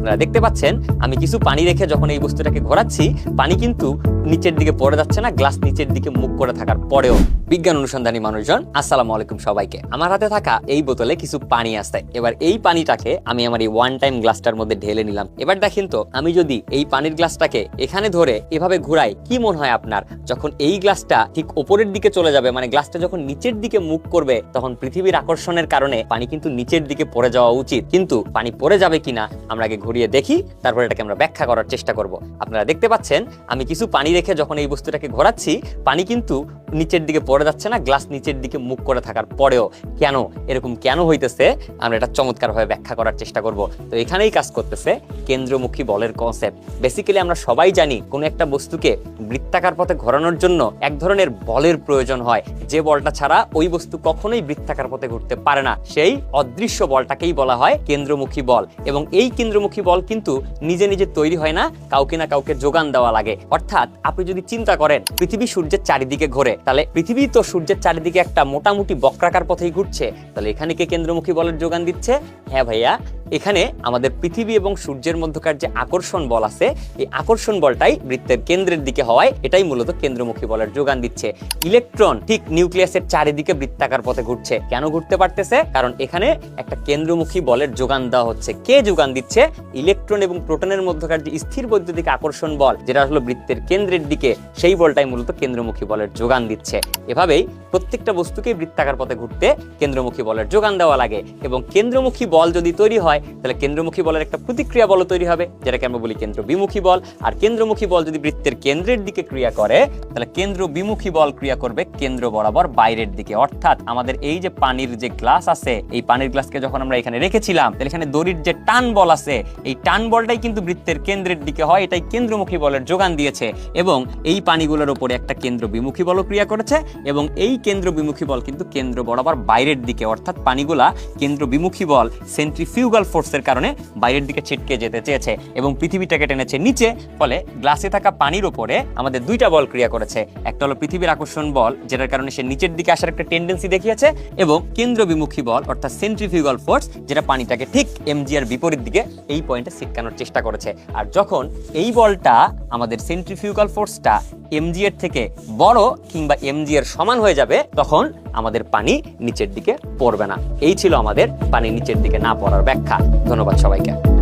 আপনারা দেখতে পাচ্ছেন আমি কিছু পানি রেখে যখন এই বস্তুটাকে ঘোরাচ্ছি, পানি কিন্তু নিচের দিকে পড়ে যাচ্ছে না, গ্লাস নিচের দিকে মুখ করে থাকার পরেও। বিজ্ঞান অনুসন্ধানী মানুষজন, আসসালামু আলাইকুম সবাইকে। আমার হাতে থাকা এই বোতলে কিছু পানি আছে। এবার এই পানিটাকে আমি আমার এই ওয়ান টাইম গ্লাসটার মধ্যে ঢেলে নিলাম। এবার দেখেন তো, আমি যদি এই পানির গ্লাসটাকে এখানে ধরে এভাবে ঘুরাই, কি মনে হয় আপনার? যখন এই গ্লাসটা ঠিক উপরের দিকে চলে যাবে, মানে গ্লাসটা যখন নিচের দিকে মুখ করবে, তখন পৃথিবীর আকর্ষণের কারণে পানি কিন্তু নিচের দিকে পড়ে যাওয়া উচিত। কিন্তু পানি পড়ে যাবে কিনা আমরা আগে ঘুরিয়ে দেখি, তারপর এটাকে আমরা ব্যাখ্যা করার চেষ্টা করব। আপনারা দেখতে পাচ্ছেন আমি কিছু পানি রেখে যখন এই বস্তুটাকে ঘোরাচ্ছি, পানি কিন্তু নিচের দিকে পড়ে যাচ্ছে না, গ্লাস নিচের দিকে মুখ করে থাকার পরেও। কেন এরকম কেন হইতেছে আমরা এটা চমৎকারভাবে ব্যাখ্যা করার চেষ্টা করব। তো এখানেই কাজ করতেছে কেন্দ্রমুখী বলের কনসেপ্ট। বেসিক্যালি আমরা সবাই জানি কোনো একটা বস্তুকে বৃত্তাকার পথে ঘোরানোর জন্য এক ধরনের বলের প্রয়োজন হয়, যে বলটা ছাড়া ওই বস্তু কখনোই বৃত্তাকার পথে ঘুরতে পারে না। সেই অদৃশ্য বলটাকেই বলা হয় কেন্দ্রমুখী বল। এবং এই কেন্দ্রমুখী বল কিন্তু নিজে নিজে তৈরি হয় না, কাউকে না কাউকে যোগান দেওয়া লাগে। অর্থাৎ আপনি যদি চিন্তা করেন পৃথিবী সূর্যের চারিদিকে ঘোরে, তাহলে পৃথিবী তো সূর্যের চারিদিকে একটা মোটামুটি বক্রাকার পথেই ঘুরছে, তাহলে এখানে কে কেন্দ্রমুখী বলের যোগান দিচ্ছে? হ্যাঁ ভাইয়া, এখানে আমাদের পৃথিবী এবং সূর্যের মধ্যকার যে আকর্ষণ বল আছে, এই আকর্ষণ বলটাই বৃত্তের কেন্দ্রের দিকে হওয়ায় এটাই মূলত কেন্দ্রমুখী বলের যোগান দিচ্ছে। ইলেকট্রন ঠিক নিউক্লিয়াসের চারিদিকে বৃত্তাকার পথে ঘুরছে। কেন ঘুরতে পারতেছে? কারণ এখানে একটা কেন্দ্রমুখী বলের যোগান দেওয়া হচ্ছে। কে যোগান দিচ্ছে? ইলেকট্রন এবং প্রোটনের মধ্যকার যে স্থির বৈদ্যুতিক আকর্ষণ বল, যেটা হলো বৃত্তের কেন্দ্রের দিকে, সেই বলটাই মূলত কেন্দ্রমুখী বলের যোগান দিচ্ছে। এভাবেই প্রত্যেকটা বস্তুকে বৃত্তাকার পথে ঘুরতে কেন্দ্রমুখী বলের যোগান দেওয়া লাগে। এবং কেন্দ্রমুখী বল যদি তৈরি হয়, তাহলে কেন্দ্রমুখী বলের একটা প্রতিক্রিয়া বল তৈরি হবে, যেটাকে আমরা বলি কেন্দ্র বিমুখী বল। আর কেন্দ্রমুখী বল যদি বৃত্তের কেন্দ্রের দিকে ক্রিয়া করে, তাহলে কেন্দ্র বিমুখী বল ক্রিয়া করবে কেন্দ্র বরাবর বাইরের দিকে। অর্থাৎ আমাদের এই যে পানির যে গ্লাস আছে, এই পানির গ্লাসকে যখন আমরা এখানে রেখেছিলাম, তাহলে এখানে দড়ির যে টান বল আছে, এই টান বলটাই কিন্তু বৃত্তের কেন্দ্রের দিকে হয়, এটাই কেন্দ্রমুখী বলের যোগান দিয়েছে। এবং এই পানিগুলোর উপরে একটা কেন্দ্র বিমুখী বল ক্রিয়া করেছে, এবং এই কেন্দ্র বিমুখী বল কিন্তু কেন্দ্র বরাবর বাইরের দিকে। অর্থাৎ পানিগুলা কেন্দ্র বিমুখী বল সেন্ট্রিফিউগাল ফোর্সের কারণে বাইরের দিকে ছিটকে যেতে চেয়েছে এবং পৃথিবীটাকে টেনেছে নিচে। ফলে গ্লাসে থাকা পানির উপরে আমাদের দুইটা বল ক্রিয়া করেছে। একটা হলো পৃথিবীর আকর্ষণ বল, যেটার কারণে সে নিচের দিকে আসার একটা টেন্ডেন্সি দেখিয়েছে, এবং কেন্দ্র বিমুখী বল অর্থাৎ সেন্ট্রিফিউগাল ফোর্স, যেটা পানিটাকে ঠিক এমজিআর বিপরীত দিকে এই পয়েন্টে ছিটকানোর চেষ্টা করেছে। আর যখন এই বলটা আমাদের সেন্ট্রিফিউগাল ফোর্সটা এমজি এর থেকে বড় কিংবা এমজি এর সমান হয়ে যাবে, তখন আমাদের পানি নিচের দিকে পড়বে না। এই ছিল আমাদের পানি নিচের দিকে না পড়ার ব্যাখ্যা। ধন্যবাদ সবাইকে।